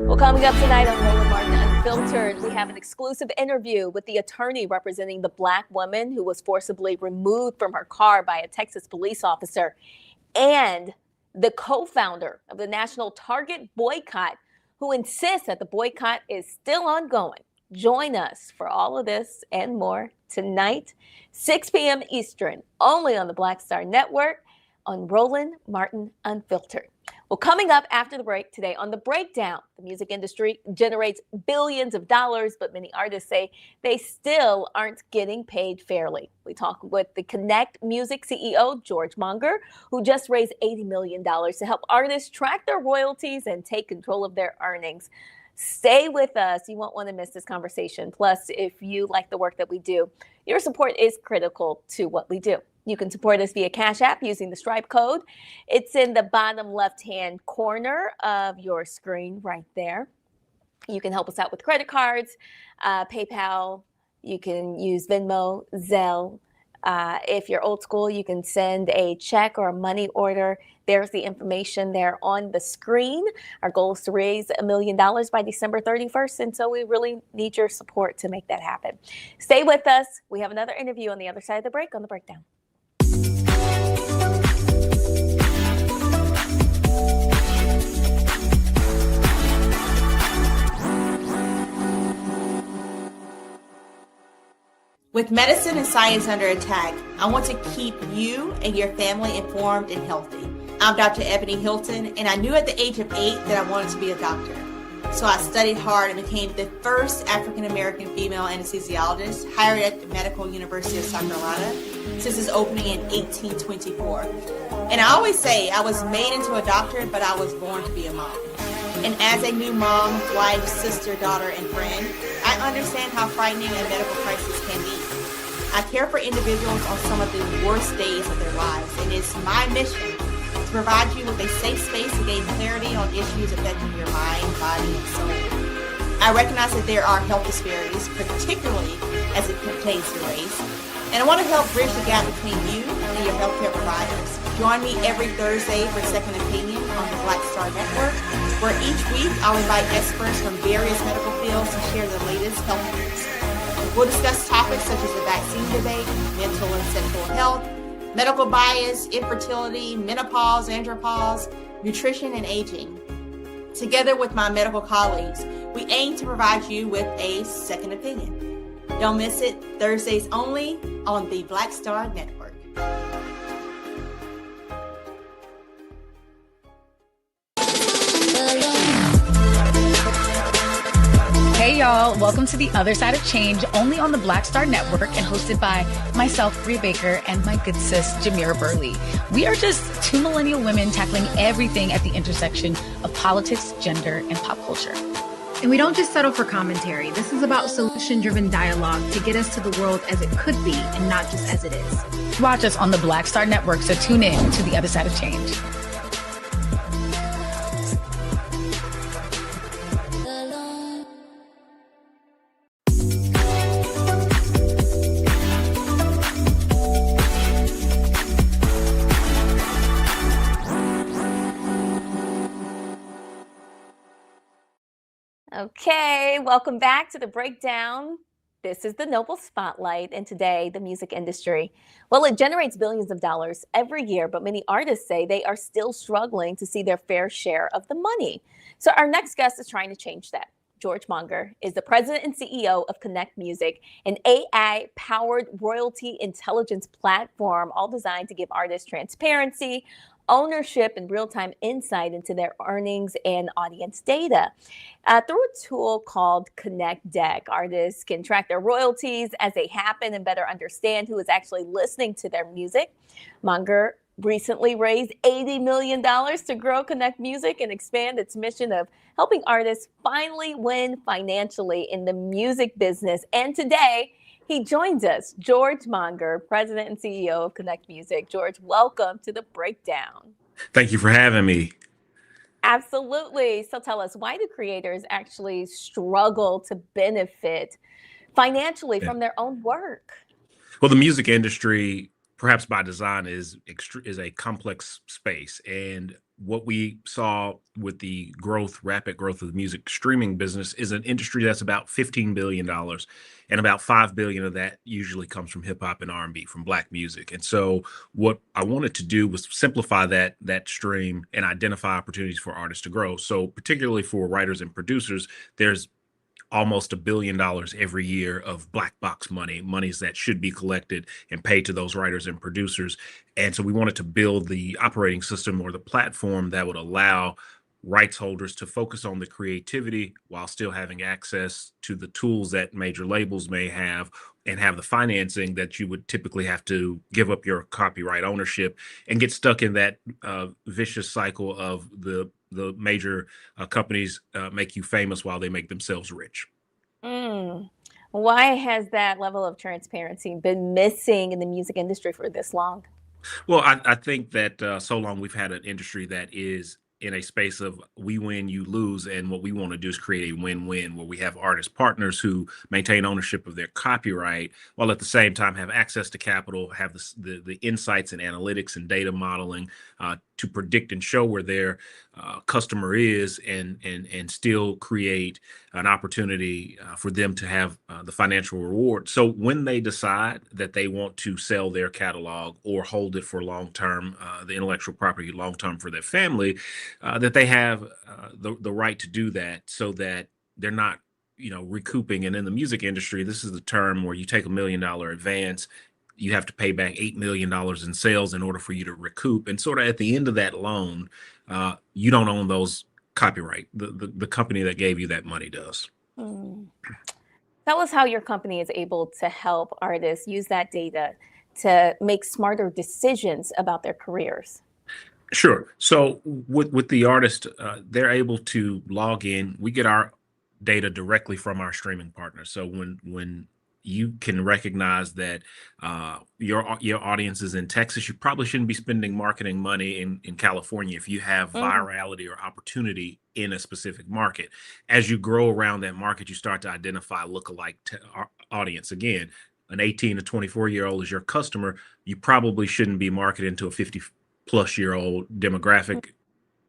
Well, coming up tonight on Roland Martin Unfiltered, we have an exclusive interview with the attorney representing the Black woman who was forcibly removed from her car by a Texas police officer, and the co-founder of the National Target Boycott, who insists that the boycott is still ongoing. Join us for all of this and more tonight, 6 p.m. Eastern, only on the Black Star Network on Roland Martin Unfiltered. Well, coming up after the break today on The Breakdown, the music industry generates billions of dollars, but many artists say they still aren't getting paid fairly. We talk with the Connect Music CEO, George Monger, who just raised $80 million to help artists track their royalties and take control of their earnings. Stay with us. You won't want to miss this conversation. Plus, if you like the work that we do, your support is critical to what we do. You can support us via Cash App using the Stripe code. It's in the bottom left-hand corner of your screen right there. You can help us out with credit cards, PayPal. You can use Venmo, Zelle. If you're old school, you can send a check or a money order. There's the information there on the screen. Our goal is to raise $1 million by December 31st, and so we really need your support to make that happen. Stay with us. We have another interview on the other side of the break on The Breakdown. With medicine and science under attack, I want to keep you and your family informed and healthy. I'm Dr. Ebony Hilton, and I knew at the age of 8 that I wanted to be a doctor. So I studied hard and became the first African-American female anesthesiologist hired at the Medical University of South Carolina since its opening in 1824. And I always say I was made into a doctor, but I was born to be a mom. And as a new mom, wife, sister, daughter, and friend, I understand how frightening a medical crisis can be. I care for individuals on some of the worst days of their lives, and it's my mission to provide you with a safe space to gain clarity on issues affecting your mind, body, and soul. I recognize that there are health disparities, particularly as it pertains to race, and I want to help bridge the gap between you and your healthcare providers. Join me every Thursday for Second Opinion on the Black Star Network, where each week I'll invite experts from various medical fields to share the latest health news. We'll discuss topics such as the vaccine debate, mental and sexual health, medical bias, infertility, menopause, andropause, nutrition, and aging. Together with my medical colleagues, we aim to provide you with a second opinion. Don't miss it, Thursdays only on the Black Star Network. Hey y'all, welcome to The Other Side of Change, only on the Black Star Network and hosted by myself, Bria Baker, and my good sis, Jamira Burley. We are just two millennial women tackling everything at the intersection of politics, gender, and pop culture. And we don't just settle for commentary. This is about solution-driven dialogue to get us to the world as it could be and not just as it is. Watch us on the Black Star Network, so tune in to The Other Side of Change. Okay, welcome back to the breakdown. This is the Noble Spotlight, and today, the music industry. Well, it generates billions of dollars every year, but many artists say they are still struggling to see their fair share of the money. So our next guest is trying to change that. George Monger is the president and CEO of Connect Music, an AI-powered royalty intelligence platform, all designed to give artists transparency, ownership, and real-time insight into their earnings and audience data. Through a tool called Connect Deck, artists can track their royalties as they happen and better understand who is actually listening to their music. Monger recently raised $80 million to grow Connect Music and expand its mission of helping artists finally win financially in the music business. And today, he joins us, George Monger, president and CEO of Connect Music. George, welcome to the breakdown. Thank you for having me. Absolutely. So tell us, why do creators actually struggle to benefit financially from their own work? Well, the music industry, perhaps by design, is a complex space. And what we saw with the rapid growth of the music streaming business is an industry that's about $15 billion. And about $5 billion of that usually comes from hip hop and R&B, from Black music. And so what I wanted to do was simplify that stream and identify opportunities for artists to grow. So particularly for writers and producers, there's almost $1 billion every year of black box monies that should be collected and paid to those writers and producers. And so we wanted to build the operating system or the platform that would allow rights holders to focus on the creativity while still having access to the tools that major labels may have, and have the financing that you would typically have to give up your copyright ownership and get stuck in that vicious cycle of the major companies make you famous while they make themselves rich. Why has that level of transparency been missing in the music industry for this long? Well, I think that so long we've had an industry that is in a space of we win, you lose. And what we want to do is create a win-win where we have artist partners who maintain ownership of their copyright while at the same time have access to capital, have the insights and analytics and data modeling to predict and show where their customer is, and still create an opportunity for them to have the financial reward. So when they decide that they want to sell their catalog or hold it for long-term, the intellectual property long-term for their family, that they have the right to do that, so that they're not, recouping. And in the music industry, this is the term where you take $1 million advance, you have to pay back $8 million in sales in order for you to recoup. And sort of at the end of that loan, you don't own those copyright. The company that gave you that money does. Tell us how your company is able to help artists use that data to make smarter decisions about their careers. Sure. So with the artist, they're able to log in. We get our data directly from our streaming partners. So when you can recognize that your audience is in Texas, you probably shouldn't be spending marketing money in California if you have virality or opportunity in a specific market. As you grow around that market, you start to identify lookalike audience. Again, an 18 to 24-year-old is your customer. You probably shouldn't be marketing to a 50-plus-year-old demographic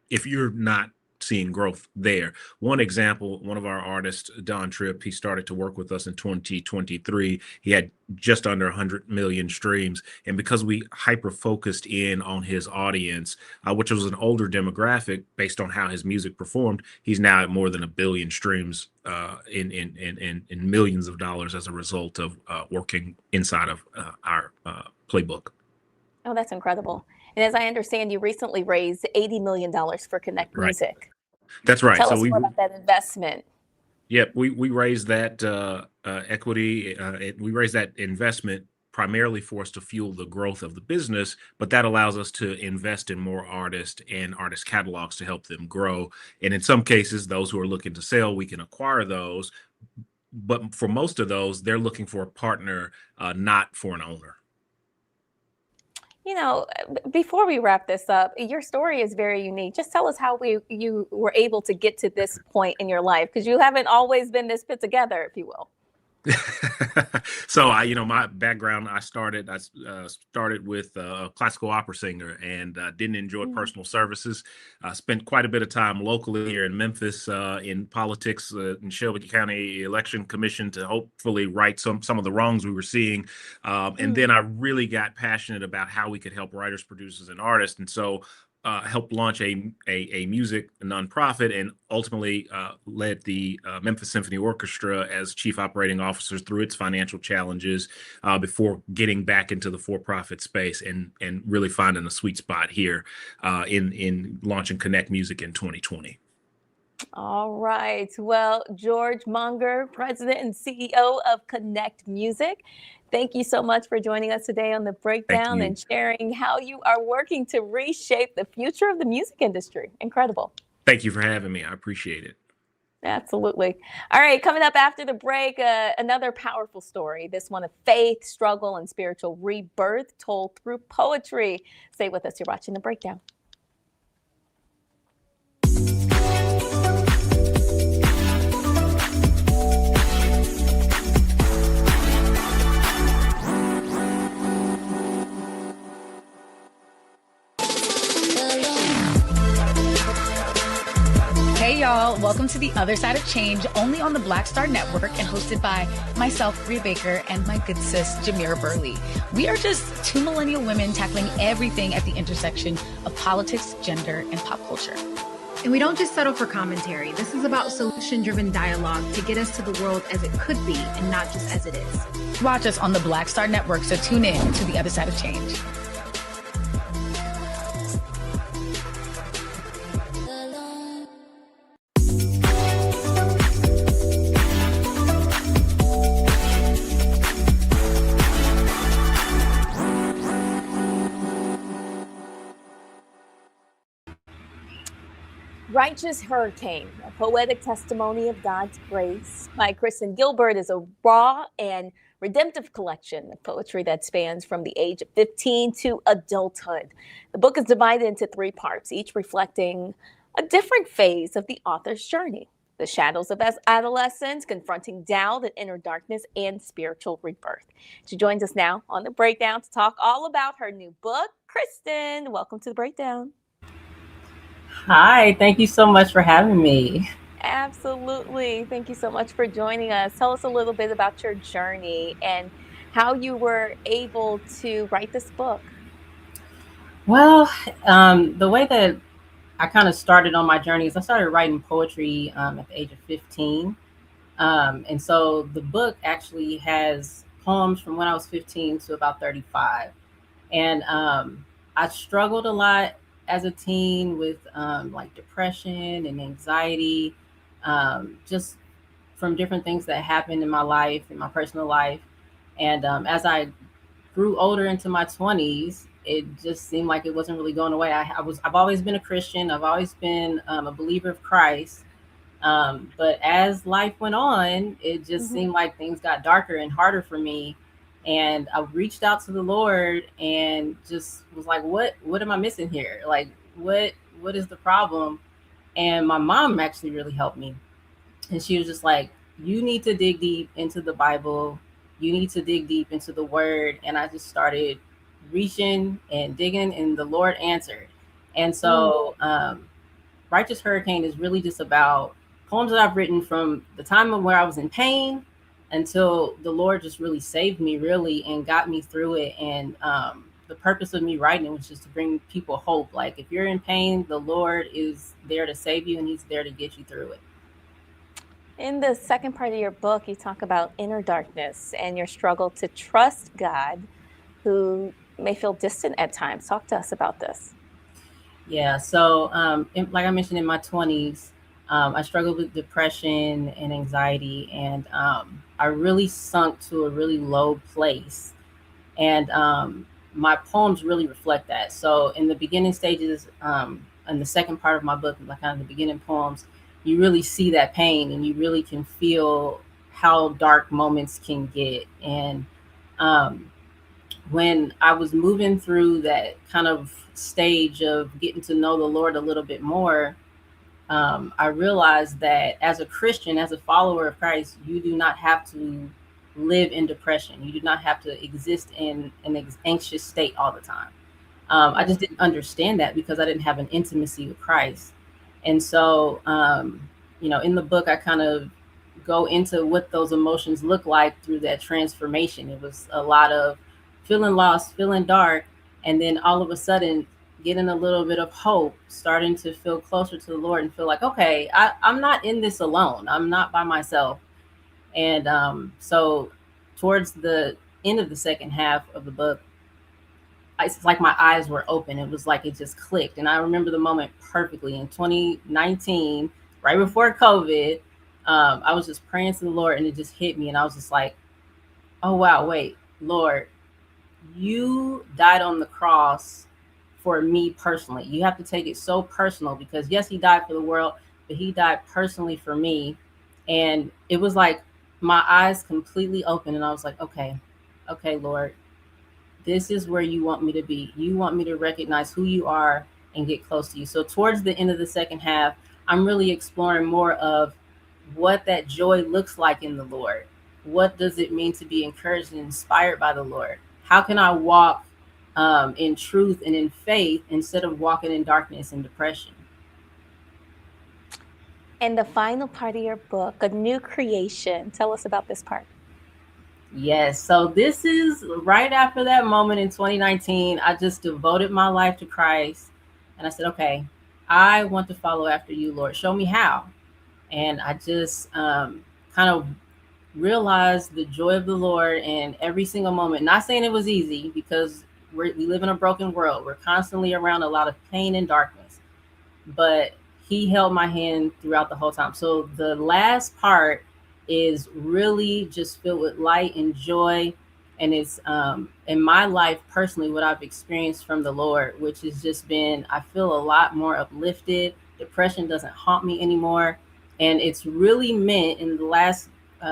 if you're not seeing growth there. One example, one of our artists, Don Tripp, he started to work with us in 2023. He had just under 100 million streams. And because we hyper-focused in on his audience, which was an older demographic based on how his music performed, he's now at more than 1 billion streams in millions of dollars as a result of working inside of our playbook. Oh, that's incredible. And as I understand, you recently raised $80 million for Connect Music. That's right. Tell us more about that investment. Yep, we raised that equity. We raised that investment primarily for us to fuel the growth of the business, but that allows us to invest in more artists and artist catalogs to help them grow. And in some cases, those who are looking to sell, we can acquire those. But for most of those, they're looking for a partner, not for an owner. You know, before we wrap this up, your story is very unique. Just tell us how you were able to get to this point in your life, because you haven't always been this put together, if you will. So my background, I started with a classical opera singer and didn't enjoy personal services. I spent quite a bit of time locally here in Memphis in politics in Shelby County Election Commission to hopefully right some of the wrongs we were seeing. And then I really got passionate about how we could help writers, producers, and artists. And so helped launch a music nonprofit and ultimately led the Memphis Symphony Orchestra as chief operating officer through its financial challenges before getting back into the for-profit space and really finding a sweet spot here in launching Connect Music in 2020. All right. Well, George Monger, President and CEO of Connect Music, thank you so much for joining us today on The Breakdown and sharing how you are working to reshape the future of the music industry. Incredible. Thank you for having me. I appreciate it. Absolutely. All right. Coming up after the break, another powerful story. This one of faith, struggle, and spiritual rebirth told through poetry. Stay with us. You're watching The Breakdown. Hey y'all, welcome to The Other Side of Change, only on the Black Star Network and hosted by myself, Rhea Baker, and my good sis, Jamira Burley. We are just two millennial women tackling everything at the intersection of politics, gender, and pop culture. And we don't just settle for commentary. This is about solution-driven dialogue to get us to the world as it could be and not just as it is. Watch us on the Black Star Network, so tune in to The Other Side of Change. Righteous Hurricane, a poetic testimony of God's grace by Kristen Gilbert, is a raw and redemptive collection of poetry that spans from the age of 15 to adulthood. The book is divided into 3 parts, each reflecting a different phase of the author's journey: the shadows of adolescence, confronting doubt and inner darkness, and spiritual rebirth. She joins us now on The Breakdown to talk all about her new book. Kristen, welcome to The Breakdown. Hi, thank you so much for having me. Absolutely. Thank you so much for joining us. Tell us a little bit about your journey and how you were able to write this book. Well, the way that I kind of started on my journey is I started writing poetry at the age of 15. And so the book actually has poems from when I was 15 to about 35. And I struggled a lot as a teen with like depression and anxiety, just from different things that happened in my life, in my personal life. And as I grew older into my 20s, it just seemed like it wasn't really going away. I've always been a Christian. I've always been a believer of Christ. But as life went on, it just seemed like things got darker and harder for me. And I reached out to the Lord and just was like, what am I missing here? Like, what is the problem? And my mom actually really helped me. And she was just like, you need to dig deep into the Bible. You need to dig deep into the word. And I just started reaching and digging, and the Lord answered. And so Righteous Hurricane is really just about poems that I've written from the time of where I was in pain until the Lord just really saved me, really, and got me through it. And the purpose of me writing it was just to bring people hope. Like, if you're in pain, the Lord is there to save you, and he's there to get you through it. In the second part of your book, you talk about inner darkness and your struggle to trust God, who may feel distant at times. Talk to us about this. Yeah, so like I mentioned, in my 20s, I struggled with depression and anxiety, and I really sunk to a really low place. And my poems really reflect that. So in the beginning stages, in the second part of my book, like kind of the beginning poems, you really see that pain, and you really can feel how dark moments can get. And when I was moving through that kind of stage of getting to know the Lord a little bit more, I realized that as a Christian, as a follower of Christ, you do not have to live in depression. You do not have to exist in an anxious state all the time. I just didn't understand that because I didn't have an intimacy with Christ. And so, in the book, I kind of go into what those emotions look like through that transformation. It was a lot of feeling lost, feeling dark, and then all of a sudden getting a little bit of hope, starting to feel closer to the Lord and feel like, okay, I'm not in this alone. I'm not by myself. And so towards the end of the second half of the book, it's like my eyes were open. It was like it just clicked. And I remember the moment perfectly in 2019, right before COVID. I was just praying to the Lord, and it just hit me. And I was just like, oh, wow, wait, Lord, you died on the cross for me personally. You have to take it so personal, because yes, he died for the world, but he died personally for me. And it was like my eyes completely open, and I was like, okay, Lord, this is where you want me to be. You want me to recognize who you are and get close to you. So towards the end of the second half, I'm really exploring more of what that joy looks like in the Lord. What does it mean to be encouraged and inspired by the Lord? How can I walk in truth and in faith instead of walking in darkness and depression? And the final part of your book, A New Creation. Tell us about this part. Yes. So this is right after that moment in 2019. I just devoted my life to Christ. And I said, okay, I want to follow after you, Lord. Show me how. And I just kind of realized the joy of the Lord in every single moment. Not saying it was easy, because we live in a broken world. We're constantly around a lot of pain and darkness. But he held my hand throughout the whole time. So the last part is really just filled with light and joy. And it's in my life personally, what I've experienced from the Lord, which has just been, I feel a lot more uplifted. Depression doesn't haunt me anymore. And it's really meant, in the last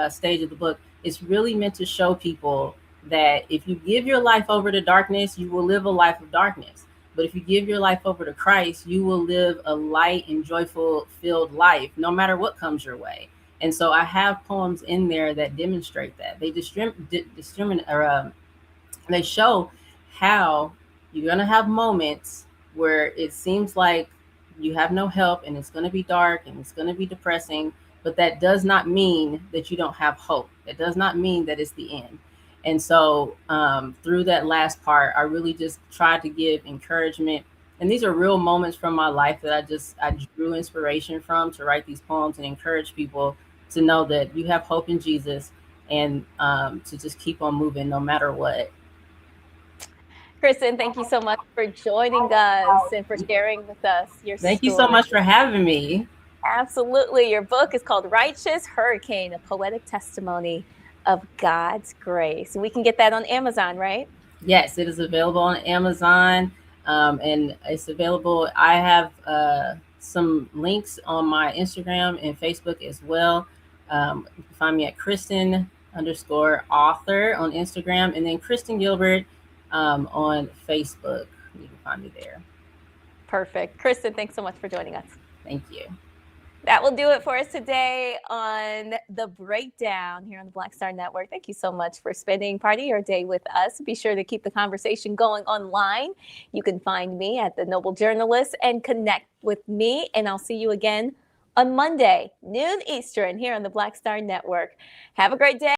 stage of the book, it's really meant to show people that if you give your life over to darkness, you will live a life of darkness. But if you give your life over to Christ, you will live a light and joyful filled life, no matter what comes your way. And so I have poems in there that demonstrate that. They they show how you're going to have moments where it seems like you have no help, and it's going to be dark, and it's going to be depressing. But that does not mean that you don't have hope. It does not mean that it's the end. And so through that last part, I really just tried to give encouragement. And these are real moments from my life that I drew inspiration from to write these poems and encourage people to know that you have hope in Jesus, and to just keep on moving no matter what. Kristen, thank you so much for joining us and for sharing with us your story. Thank you so much for having me. Absolutely. Your book is called Righteous Hurricane, a poetic testimony of God's grace. We can get that on Amazon, right? Yes, it is available on Amazon. And it's available. I have some links on my Instagram and Facebook as well. You can find me at Kristen_author on Instagram, and then Kristen Gilbert on Facebook. You can find me there. Perfect. Kristen, thanks so much for joining us. Thank you. That will do it for us today on The Breakdown here on the Black Star Network. Thank you so much for spending part of your day with us. Be sure to keep the conversation going online. You can find me at The Noble Journalist and connect with me, and I'll see you again on Monday, noon Eastern, here on the Black Star Network. Have a great day.